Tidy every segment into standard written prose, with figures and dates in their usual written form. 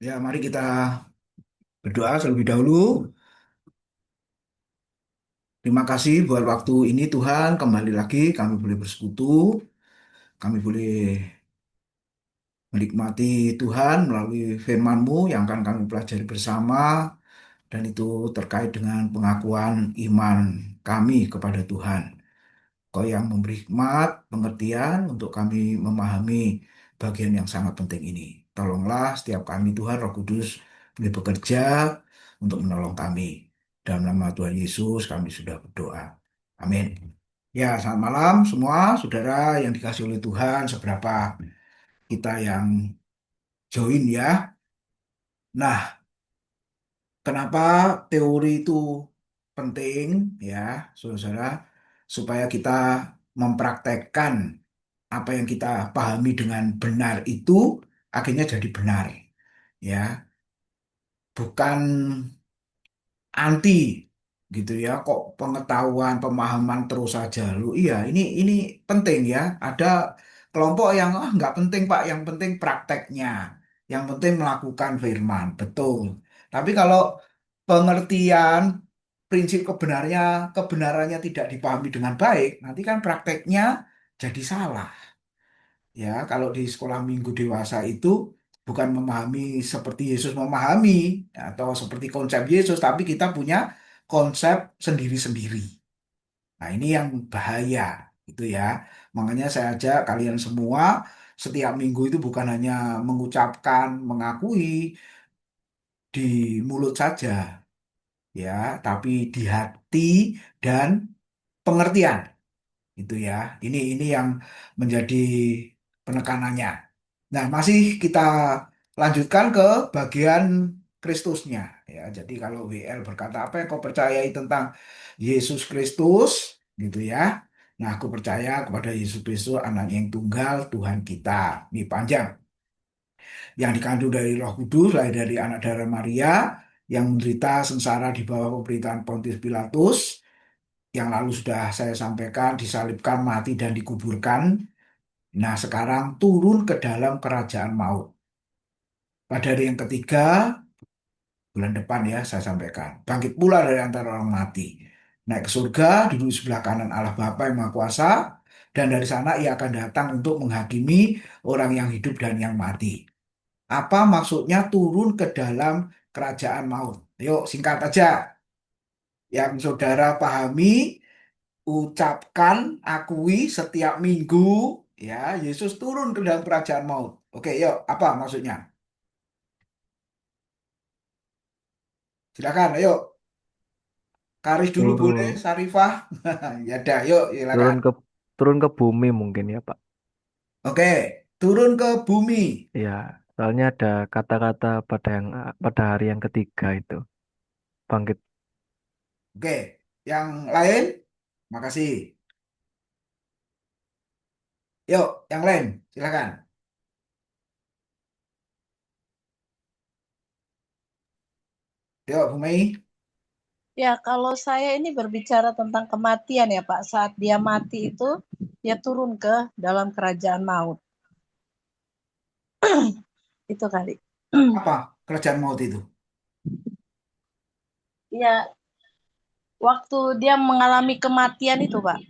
Ya, mari kita berdoa terlebih dahulu. Terima kasih buat waktu ini Tuhan. Kembali lagi kami boleh bersekutu. Kami boleh menikmati Tuhan melalui firman-Mu yang akan kami pelajari bersama. Dan itu terkait dengan pengakuan iman kami kepada Tuhan. Kau yang memberi hikmat, pengertian untuk kami memahami bagian yang sangat penting ini. Tolonglah setiap kami Tuhan Roh Kudus boleh bekerja untuk menolong kami. Dalam nama Tuhan Yesus kami sudah berdoa. Amin. Ya, selamat malam semua saudara yang dikasih oleh Tuhan, seberapa kita yang join ya. Nah, kenapa teori itu penting ya, saudara, supaya kita mempraktekkan apa yang kita pahami dengan benar itu akhirnya jadi benar ya, bukan anti gitu ya, kok pengetahuan pemahaman terus saja lu. Iya, ini penting ya. Ada kelompok yang nggak penting Pak, yang penting prakteknya, yang penting melakukan firman, betul. Tapi kalau pengertian prinsip kebenarannya tidak dipahami dengan baik, nanti kan prakteknya jadi salah. Ya, kalau di sekolah minggu dewasa itu bukan memahami seperti Yesus memahami atau seperti konsep Yesus, tapi kita punya konsep sendiri-sendiri. Nah, ini yang bahaya itu ya. Makanya saya ajak kalian semua setiap minggu itu bukan hanya mengucapkan, mengakui di mulut saja ya, tapi di hati dan pengertian. Itu ya. Ini yang menjadi penekanannya. Nah, masih kita lanjutkan ke bagian Kristusnya ya. Jadi kalau WL berkata apa yang kau percayai tentang Yesus Kristus gitu ya. Nah, aku percaya kepada Yesus Kristus anak yang tunggal Tuhan kita. Ini panjang. Yang dikandung dari Roh Kudus, lahir dari anak darah Maria, yang menderita sengsara di bawah pemerintahan Pontius Pilatus, yang lalu sudah saya sampaikan, disalibkan, mati, dan dikuburkan. Nah, sekarang turun ke dalam kerajaan maut. Pada hari yang ketiga, bulan depan ya, saya sampaikan. Bangkit pula dari antara orang mati. Naik ke surga, duduk di sebelah kanan Allah Bapa yang Maha Kuasa, dan dari sana ia akan datang untuk menghakimi orang yang hidup dan yang mati. Apa maksudnya turun ke dalam kerajaan maut? Yuk, singkat aja. Yang saudara pahami, ucapkan, akui setiap minggu, ya, Yesus turun ke dalam kerajaan maut. Oke, yuk, apa maksudnya? Silakan, ayo. Karis dulu boleh, turun Sarifah. Ya dah, yuk, silakan. turun ke turun ke bumi mungkin ya Pak. Oke, turun ke bumi. Ya, soalnya ada kata-kata pada hari yang ketiga itu bangkit. Oke, yang lain? Makasih. Yuk, yang lain, silakan. Yuk, Bu Mei. Ya, kalau saya ini berbicara tentang kematian ya Pak. Saat dia mati itu, dia turun ke dalam kerajaan maut. Itu kali. Apa kerajaan maut itu? Ya, waktu dia mengalami kematian itu Pak.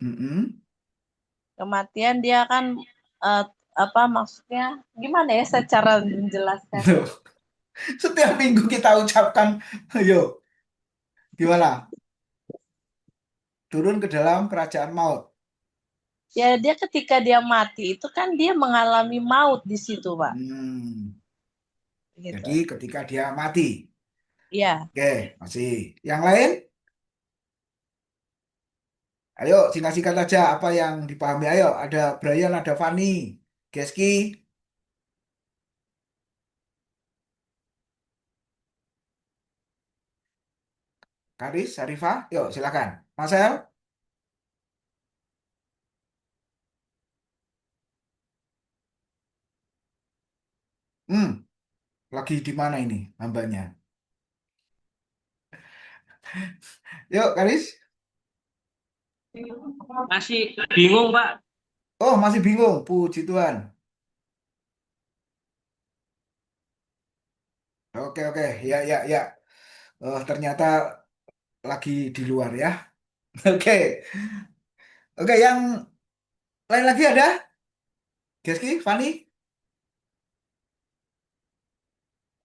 Mm-mm. Kematian dia kan eh, apa maksudnya? Gimana ya secara menjelaskan? Setiap minggu kita ucapkan, ayo, gimana? Turun ke dalam kerajaan maut. Ya, dia ketika dia mati itu kan dia mengalami maut di situ Pak. Hmm. Jadi Gitu. ketika dia mati. Ya, Oke, masih. Yang lain? Ayo, singkat-singkat aja apa yang dipahami. Ayo, ada Brian, ada Fanny, Geski, Karis, Sarifah. Yuk, silakan. Marcel? Hmm, lagi di mana ini hambanya? Yuk, Karis. Masih bingung, Pak. Oh, masih bingung. Puji Tuhan. Oke, oke. Ya, ya, ya. Ternyata lagi di luar ya. Oke. Oke, yang lain lagi ada? Geski, Fani?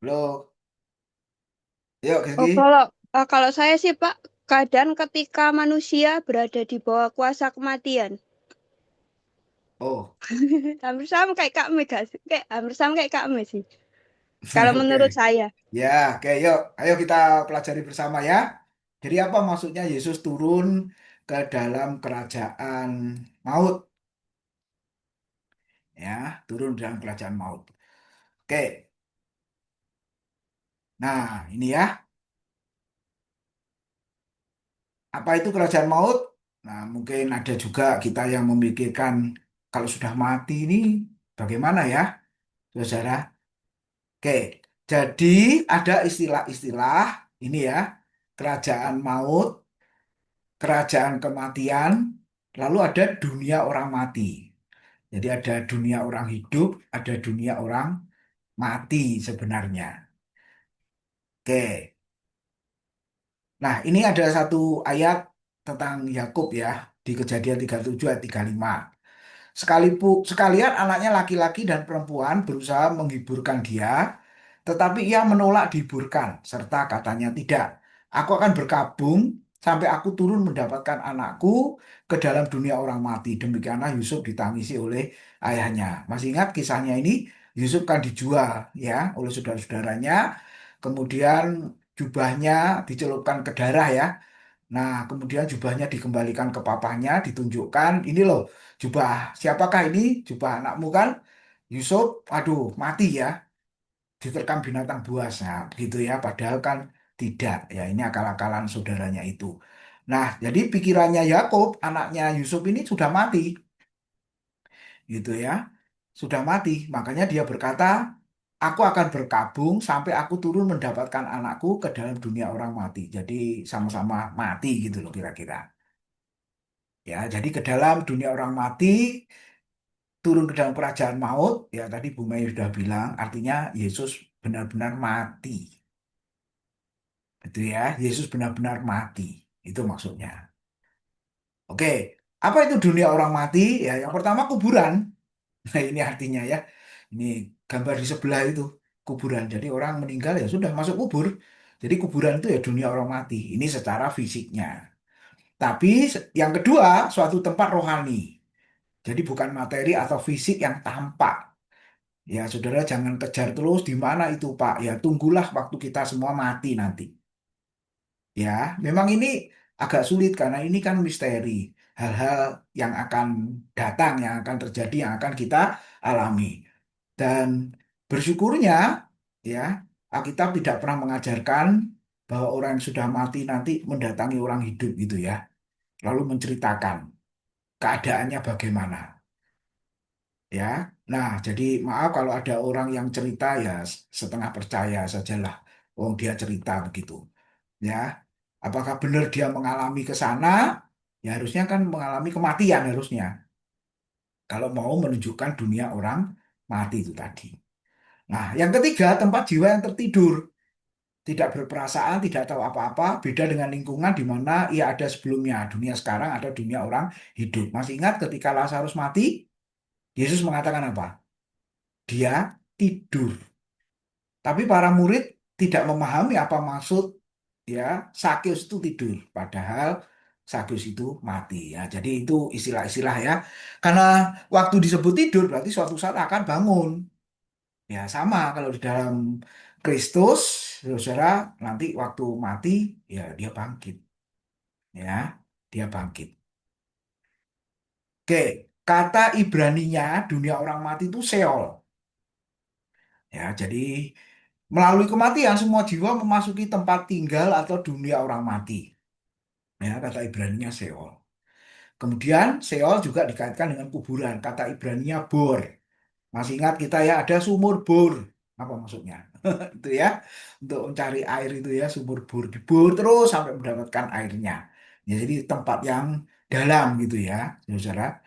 Lo, yuk Oh, Geski. kalau saya sih Pak, keadaan ketika manusia berada di bawah kuasa kematian. Oh, Hampir sama kayak Kak Me gak sih? Kayak hampir sama kayak Kak Me sih. Kalau oke. menurut saya. Ya, oke, yuk. Ayo kita pelajari bersama ya. Jadi apa maksudnya Yesus turun ke dalam kerajaan maut? Ya, turun dalam kerajaan maut. Oke. Nah, ini ya. Apa itu kerajaan maut? Nah, mungkin ada juga kita yang memikirkan kalau sudah mati ini bagaimana ya, saudara? Oke, jadi ada istilah-istilah ini ya, kerajaan maut, kerajaan kematian, lalu ada dunia orang mati. Jadi ada dunia orang hidup, ada dunia orang mati sebenarnya. Oke, nah ini ada satu ayat tentang Yakub ya, di Kejadian 37 ayat 35. Sekalian anaknya laki-laki dan perempuan berusaha menghiburkan dia, tetapi ia menolak dihiburkan, serta katanya tidak. Aku akan berkabung sampai aku turun mendapatkan anakku ke dalam dunia orang mati. Demikianlah Yusuf ditangisi oleh ayahnya. Masih ingat kisahnya ini? Yusuf kan dijual ya oleh saudara-saudaranya, kemudian jubahnya dicelupkan ke darah ya. Nah, kemudian jubahnya dikembalikan ke papanya, ditunjukkan, ini loh, jubah siapakah ini? Jubah anakmu kan? Yusuf, aduh, mati ya, diterkam binatang buas. Nah, begitu ya, padahal kan tidak. Ya, ini akal-akalan saudaranya itu. Nah, jadi pikirannya Yakub, anaknya Yusuf ini sudah mati, gitu ya. Sudah mati, makanya dia berkata, aku akan berkabung sampai aku turun mendapatkan anakku ke dalam dunia orang mati. Jadi sama-sama mati gitu loh kira-kira. Ya, jadi ke dalam dunia orang mati, turun ke dalam kerajaan maut, ya tadi Bu Mei sudah bilang, artinya Yesus benar-benar mati. Itu ya, Yesus benar-benar mati. Itu maksudnya. Oke, apa itu dunia orang mati? Ya, yang pertama kuburan. Nah, ini artinya ya. Ini gambar di sebelah itu, kuburan. Jadi orang meninggal ya sudah masuk kubur. Jadi kuburan itu ya dunia orang mati. Ini secara fisiknya. Tapi yang kedua, suatu tempat rohani. Jadi bukan materi atau fisik yang tampak. Ya, saudara jangan kejar terus di mana itu, Pak. Ya, tunggulah waktu kita semua mati nanti. Ya, memang ini agak sulit karena ini kan misteri. Hal-hal yang akan datang, yang akan terjadi, yang akan kita alami. Dan bersyukurnya, ya, Alkitab tidak pernah mengajarkan bahwa orang yang sudah mati nanti mendatangi orang hidup gitu ya. Lalu menceritakan keadaannya bagaimana. Ya, nah jadi maaf kalau ada orang yang cerita ya setengah percaya sajalah. Wong dia cerita begitu. Ya, apakah benar dia mengalami ke sana? Ya harusnya kan mengalami kematian harusnya. Kalau mau menunjukkan dunia orang mati itu tadi. Nah, yang ketiga tempat jiwa yang tertidur, tidak berperasaan, tidak tahu apa-apa, beda dengan lingkungan di mana ia ada sebelumnya. Dunia sekarang ada dunia orang hidup. Masih ingat ketika Lazarus mati, Yesus mengatakan apa? Dia tidur. Tapi para murid tidak memahami apa maksud ya Sakeus itu tidur. Padahal Sakeus itu mati ya. Jadi itu istilah-istilah ya. Karena waktu disebut tidur berarti suatu saat akan bangun. Ya sama kalau di dalam Kristus, saudara nanti waktu mati ya dia bangkit. Ya, dia bangkit. Oke, kata Ibraninya dunia orang mati itu Seol. Ya, jadi melalui kematian, semua jiwa memasuki tempat tinggal atau dunia orang mati. Ya, kata Ibraninya Seol. Kemudian Seol juga dikaitkan dengan kuburan. Kata Ibraninya Bor. Masih ingat kita ya, ada sumur Bor. Apa maksudnya? Itu ya, untuk mencari air itu ya, sumur Bor. Dibor terus sampai mendapatkan airnya. Ya, jadi tempat yang dalam gitu ya, saudara.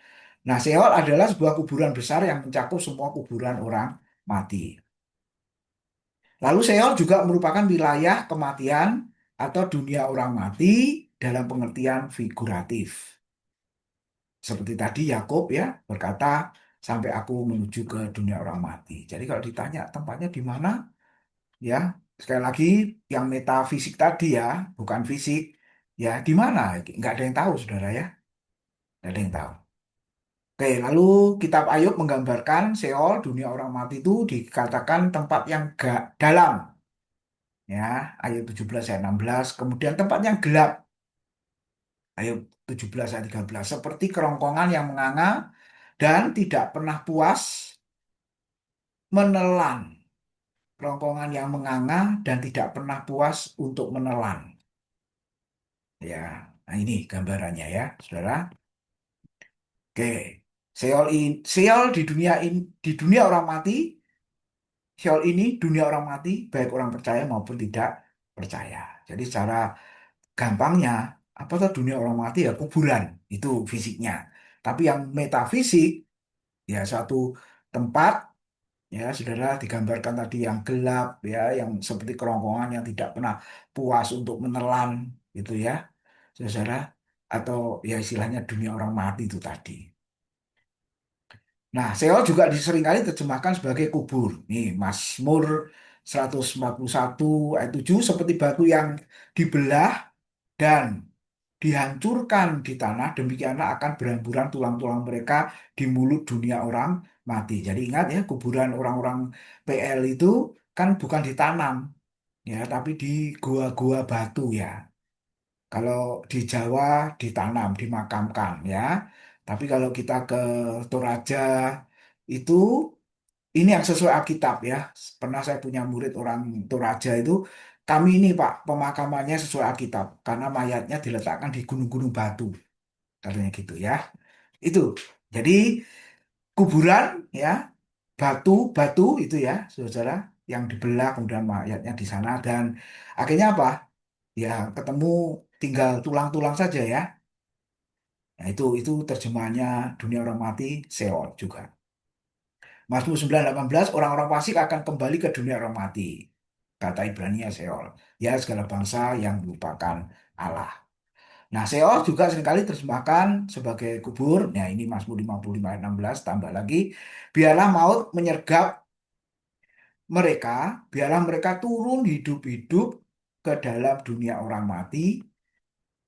Nah, Seol adalah sebuah kuburan besar yang mencakup semua kuburan orang mati. Lalu Seol juga merupakan wilayah kematian atau dunia orang mati dalam pengertian figuratif. Seperti tadi Yakub ya berkata, sampai aku menuju ke dunia orang mati. Jadi kalau ditanya tempatnya di mana, ya sekali lagi yang metafisik tadi ya, bukan fisik, ya di mana? Nggak ada yang tahu, saudara ya. Nggak ada yang tahu. Oke, lalu kitab Ayub menggambarkan Seol, dunia orang mati itu dikatakan tempat yang gak dalam. Ya, Ayub 17 ayat 16. Kemudian tempat yang gelap. Ayub 17 ayat 13. Seperti kerongkongan yang menganga dan tidak pernah puas menelan. Kerongkongan yang menganga dan tidak pernah puas untuk menelan. Ya, nah ini gambarannya ya, saudara. Oke, Seol di dunia orang mati. Sheol ini dunia orang mati, baik orang percaya maupun tidak percaya. Jadi secara gampangnya, apa tuh dunia orang mati ya kuburan, itu fisiknya. Tapi yang metafisik, ya suatu tempat, ya saudara digambarkan tadi yang gelap, ya yang seperti kerongkongan yang tidak pernah puas untuk menelan, gitu ya, saudara. Atau ya istilahnya dunia orang mati itu tadi. Nah, Seol juga seringkali diterjemahkan sebagai kubur. Nih, Mazmur 141 ayat 7, seperti batu yang dibelah dan dihancurkan di tanah, demikianlah akan berhamburan tulang-tulang mereka di mulut dunia orang mati. Jadi ingat ya, kuburan orang-orang PL itu kan bukan ditanam, ya, tapi di gua-gua batu ya. Kalau di Jawa ditanam, dimakamkan ya. Tapi kalau kita ke Toraja itu ini yang sesuai Alkitab ya. Pernah saya punya murid orang Toraja itu, kami ini Pak, pemakamannya sesuai Alkitab karena mayatnya diletakkan di gunung-gunung batu, katanya gitu ya. Itu. Jadi kuburan ya, batu-batu itu ya, saudara, yang dibelah kemudian mayatnya di sana dan akhirnya apa? Ya ketemu tinggal tulang-tulang saja ya. Nah, itu terjemahannya dunia orang mati, Seol juga. Mazmur 9:18, orang-orang fasik akan kembali ke dunia orang mati. Kata Ibrania Seol. Ya, segala bangsa yang melupakan Allah. Nah, Seol juga seringkali terjemahkan sebagai kubur. Nah, ini Mazmur 55 ayat 16, tambah lagi. Biarlah maut menyergap mereka, biarlah mereka turun hidup-hidup ke dalam dunia orang mati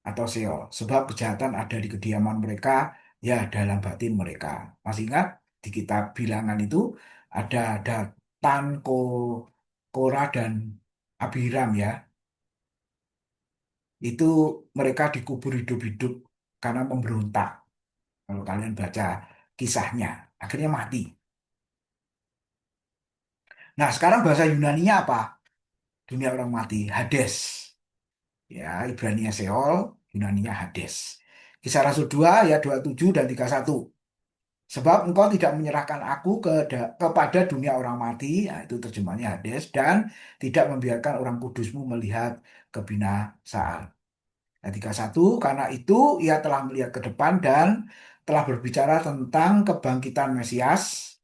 atau Seol. Sebab kejahatan ada di kediaman mereka, ya dalam batin mereka. Masih ingat di kitab Bilangan itu ada Datan, Korah, dan Abiram ya. Itu mereka dikubur hidup-hidup karena memberontak. Kalau kalian baca kisahnya, akhirnya mati. Nah, sekarang bahasa Yunaninya apa? Dunia orang mati, Hades. Ya, Ibrania Seol, Yunaninya Hades. Kisah Rasul 2 ya 27 dan 31. Sebab engkau tidak menyerahkan aku kepada dunia orang mati, nah, itu terjemahnya Hades, dan tidak membiarkan orang kudusmu melihat kebinasaan. Ayat 31, karena itu ia telah melihat ke depan dan telah berbicara tentang kebangkitan Mesias,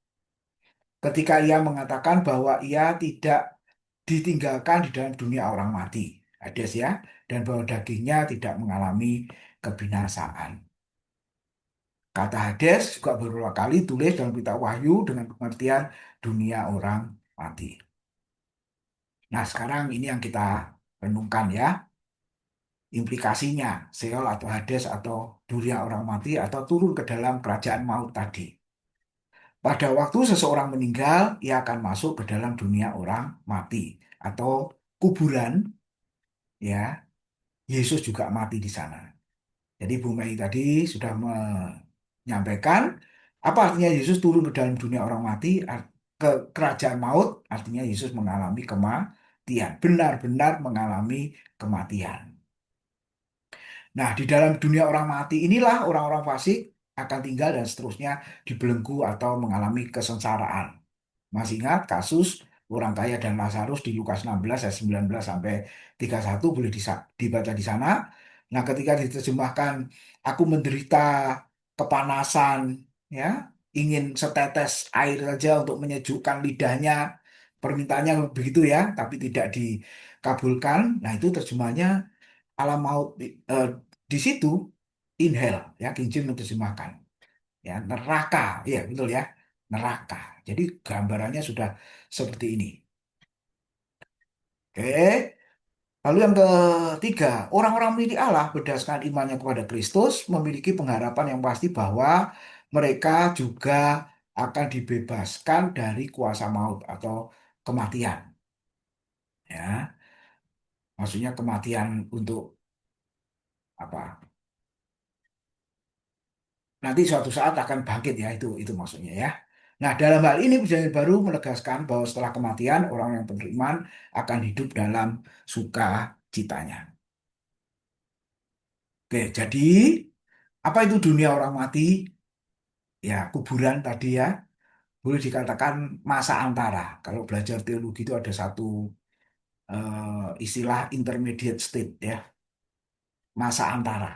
ketika ia mengatakan bahwa ia tidak ditinggalkan di dalam dunia orang mati, Hades ya, dan bahwa dagingnya tidak mengalami kebinasaan. Kata Hades juga beberapa kali tulis dalam kitab Wahyu dengan pengertian dunia orang mati. Nah, sekarang ini yang kita renungkan ya. Implikasinya, Seol atau Hades atau dunia orang mati atau turun ke dalam kerajaan maut tadi. Pada waktu seseorang meninggal, ia akan masuk ke dalam dunia orang mati atau kuburan, ya. Yesus juga mati di sana. Jadi Bu Mei tadi sudah menyampaikan apa artinya Yesus turun ke dalam dunia orang mati, ke kerajaan maut, artinya Yesus mengalami kematian, benar-benar mengalami kematian. Nah, di dalam dunia orang mati inilah orang-orang fasik akan tinggal dan seterusnya dibelenggu atau mengalami kesengsaraan. Masih ingat kasus orang kaya dan Lazarus di Lukas 16 ayat 19 sampai 31 boleh dibaca di sana. Nah, ketika diterjemahkan aku menderita kepanasan ya, ingin setetes air saja untuk menyejukkan lidahnya, permintaannya begitu ya, tapi tidak dikabulkan. Nah, itu terjemahnya alam maut di situ in hell ya, King James menerjemahkan ya neraka, ya betul ya, neraka. Jadi gambarannya sudah seperti ini. Oke. Lalu yang ketiga, orang-orang milik Allah berdasarkan imannya kepada Kristus memiliki pengharapan yang pasti bahwa mereka juga akan dibebaskan dari kuasa maut atau kematian. Ya, maksudnya kematian untuk apa? Nanti suatu saat akan bangkit ya, itu maksudnya ya. Nah, dalam hal ini perjanjian baru menegaskan bahwa setelah kematian orang yang beriman akan hidup dalam sukacitanya. Oke, jadi apa itu dunia orang mati? Ya, kuburan tadi ya, boleh dikatakan masa antara. Kalau belajar teologi itu ada satu istilah intermediate state ya, masa antara.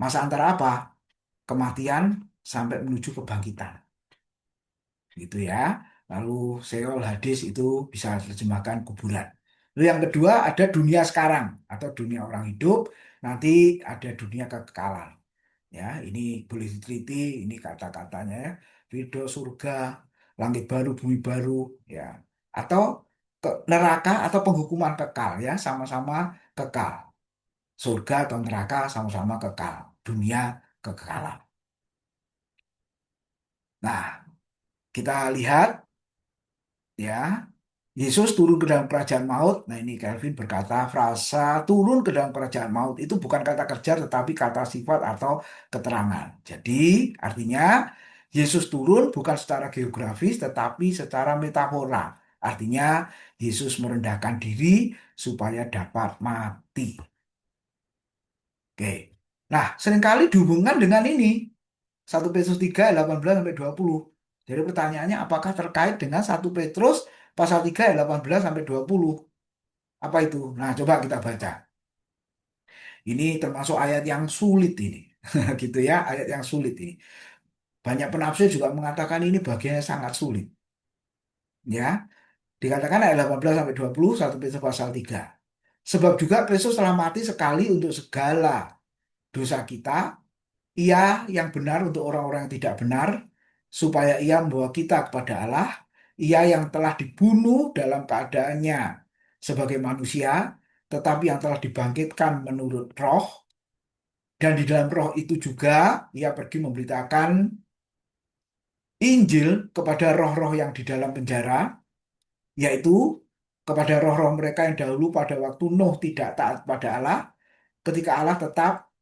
Masa antara apa? Kematian sampai menuju kebangkitan. Gitu ya. Lalu Seol Hades itu bisa terjemahkan kuburan. Lalu yang kedua ada dunia sekarang atau dunia orang hidup, nanti ada dunia kekekalan. Ya, ini boleh diteliti, ini kata-katanya ya. Ridho surga, langit baru, bumi baru, ya. Atau neraka atau penghukuman kekal ya, sama-sama kekal. Surga atau neraka sama-sama kekal. Dunia kekekalan. Nah, kita lihat ya, Yesus turun ke dalam kerajaan maut. Nah, ini Calvin berkata frasa turun ke dalam kerajaan maut itu bukan kata kerja tetapi kata sifat atau keterangan. Jadi, artinya Yesus turun bukan secara geografis tetapi secara metafora. Artinya Yesus merendahkan diri supaya dapat mati. Oke. Nah, seringkali dihubungkan dengan ini. 1 Petrus 3 18 sampai 20. Jadi pertanyaannya apakah terkait dengan 1 Petrus pasal 3 ayat 18 sampai 20? Apa itu? Nah, coba kita baca. Ini termasuk ayat yang sulit ini. Gitu ya, ayat yang sulit ini. Banyak penafsir juga mengatakan ini bagiannya sangat sulit. Ya, dikatakan ayat 18 sampai 20 1 Petrus pasal 3. Sebab juga Kristus telah mati sekali untuk segala dosa kita, ia yang benar untuk orang-orang yang tidak benar, supaya ia membawa kita kepada Allah, ia yang telah dibunuh dalam keadaannya sebagai manusia, tetapi yang telah dibangkitkan menurut roh, dan di dalam roh itu juga ia pergi memberitakan Injil kepada roh-roh yang di dalam penjara, yaitu kepada roh-roh mereka yang dahulu pada waktu Nuh tidak taat pada Allah, ketika Allah tetap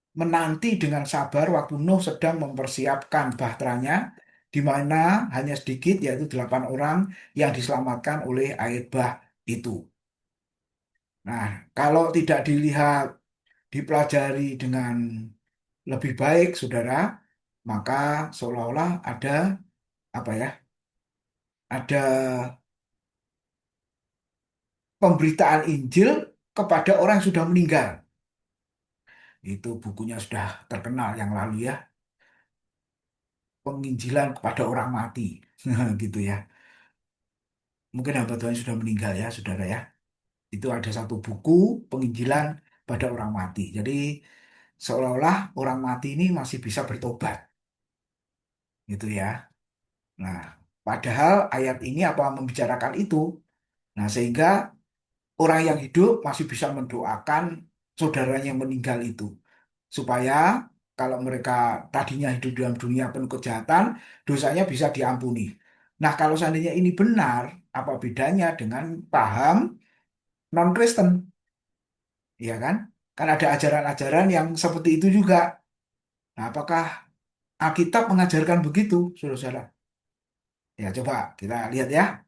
menanti dengan sabar waktu Nuh sedang mempersiapkan bahteranya, di mana hanya sedikit, yaitu 8 orang yang diselamatkan oleh air bah itu. Nah, kalau tidak dilihat, dipelajari dengan lebih baik, saudara, maka seolah-olah ada apa ya? Ada pemberitaan Injil kepada orang yang sudah meninggal. Itu bukunya sudah terkenal yang lalu ya, penginjilan kepada orang mati, gitu ya. Mungkin hamba Tuhan sudah meninggal ya, saudara ya. Itu ada satu buku penginjilan pada orang mati. Jadi seolah-olah orang mati ini masih bisa bertobat, gitu ya. Nah, padahal ayat ini apa membicarakan itu? Nah, sehingga orang yang hidup masih bisa mendoakan saudaranya yang meninggal itu, supaya kalau mereka tadinya hidup dalam dunia penuh kejahatan, dosanya bisa diampuni. Nah, kalau seandainya ini benar, apa bedanya dengan paham non-Kristen? Iya kan? Kan ada ajaran-ajaran yang seperti itu juga. Nah, apakah Alkitab mengajarkan begitu, saudara-saudara? Ya, coba kita lihat ya.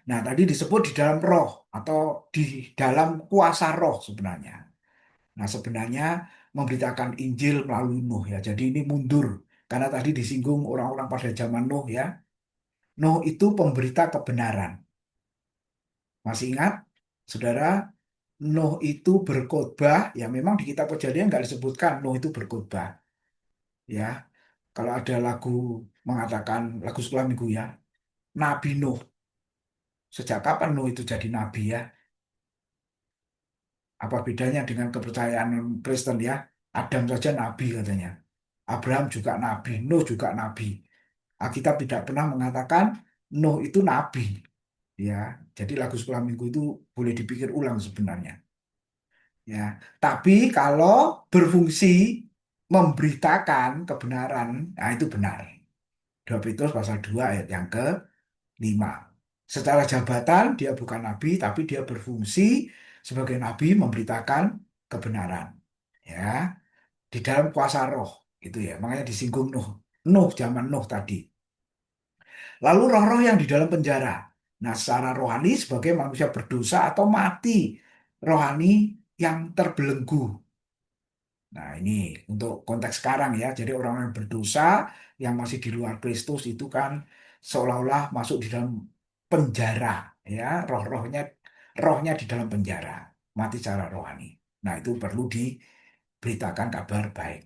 Nah, tadi disebut di dalam roh atau di dalam kuasa roh sebenarnya. Nah, sebenarnya memberitakan Injil melalui Nuh ya. Jadi ini mundur. Karena tadi disinggung orang-orang pada zaman Nuh ya. Nuh itu pemberita kebenaran. Masih ingat, saudara? Nuh itu berkhotbah. Ya memang di kitab Kejadian nggak disebutkan Nuh itu berkhotbah. Ya, kalau ada lagu mengatakan lagu sekolah minggu ya, Nabi Nuh. Sejak kapan Nuh itu jadi nabi ya? Apa bedanya dengan kepercayaan Kristen ya? Adam saja nabi katanya. Abraham juga nabi, Nuh juga nabi. Alkitab tidak pernah mengatakan Nuh itu nabi. Ya, jadi lagu sekolah minggu itu boleh dipikir ulang sebenarnya. Ya, tapi kalau berfungsi memberitakan kebenaran, nah itu benar. 2 Petrus pasal 2 ayat yang ke-5. Secara jabatan dia bukan nabi, tapi dia berfungsi sebagai nabi memberitakan kebenaran. Ya, di dalam kuasa roh itu ya. Makanya disinggung Nuh. Nuh zaman Nuh tadi. Lalu roh-roh yang di dalam penjara. Nah, secara rohani sebagai manusia berdosa atau mati rohani yang terbelenggu. Nah, ini untuk konteks sekarang ya. Jadi orang yang berdosa yang masih di luar Kristus itu kan seolah-olah masuk di dalam penjara ya, rohnya di dalam penjara, mati secara rohani. Nah, itu perlu diberitakan kabar baik.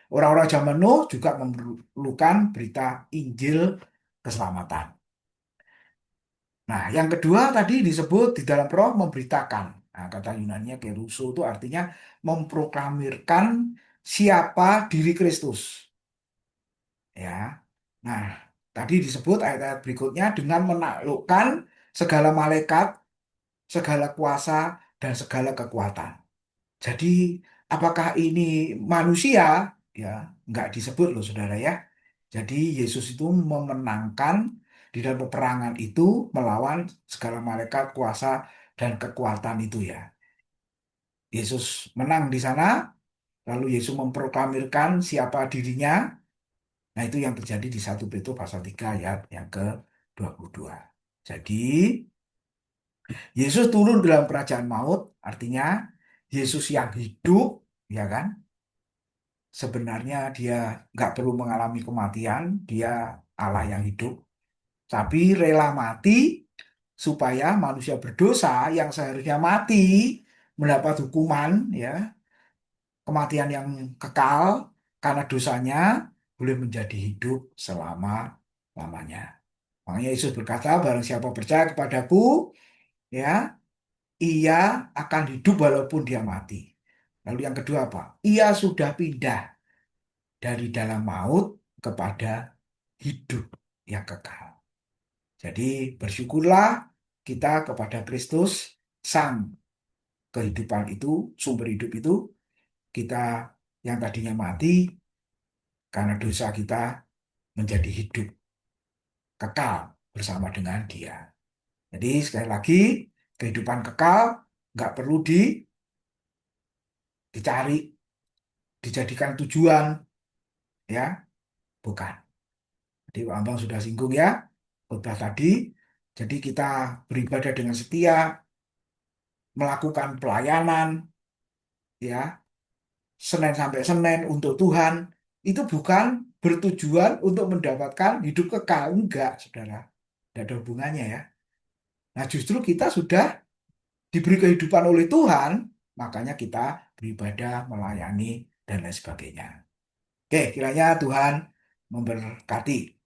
Orang-orang zaman Nuh juga memerlukan berita Injil keselamatan. Nah, yang kedua tadi disebut di dalam roh memberitakan. Nah, kata Yunaninya keruso itu artinya memproklamirkan siapa diri Kristus. Ya. Nah, tadi disebut ayat-ayat berikutnya dengan menaklukkan segala malaikat, segala kuasa, dan segala kekuatan. Jadi, apakah ini manusia? Ya, nggak disebut loh, saudara ya. Jadi, Yesus itu memenangkan di dalam peperangan itu melawan segala malaikat, kuasa, dan kekuatan itu ya. Yesus menang di sana, lalu Yesus memproklamirkan siapa dirinya. Nah, itu yang terjadi di 1 Petrus pasal 3 ayat yang ke-22. Jadi, Yesus turun dalam kerajaan maut, artinya Yesus yang hidup, ya kan? Sebenarnya dia nggak perlu mengalami kematian, dia Allah yang hidup, tapi rela mati supaya manusia berdosa yang seharusnya mati mendapat hukuman, ya, kematian yang kekal karena dosanya boleh menjadi hidup selama-lamanya. Makanya Yesus berkata, barang siapa percaya kepadaku, ya, ia akan hidup walaupun dia mati. Lalu yang kedua apa? Ia sudah pindah dari dalam maut kepada hidup yang kekal. Jadi bersyukurlah kita kepada Kristus, Sang kehidupan itu, sumber hidup itu, kita yang tadinya mati karena dosa kita menjadi hidup kekal bersama dengan Dia. Jadi sekali lagi, kehidupan kekal nggak perlu dicari, dijadikan tujuan, ya, bukan. Jadi Pak Ambang sudah singgung ya, khotbah tadi. Jadi kita beribadah dengan setia, melakukan pelayanan, ya, Senin sampai Senin untuk Tuhan, itu bukan bertujuan untuk mendapatkan hidup kekal, enggak, saudara. Tidak ada hubungannya ya. Nah, justru kita sudah diberi kehidupan oleh Tuhan, makanya kita beribadah, melayani, dan lain sebagainya. Oke, kiranya Tuhan memberkati.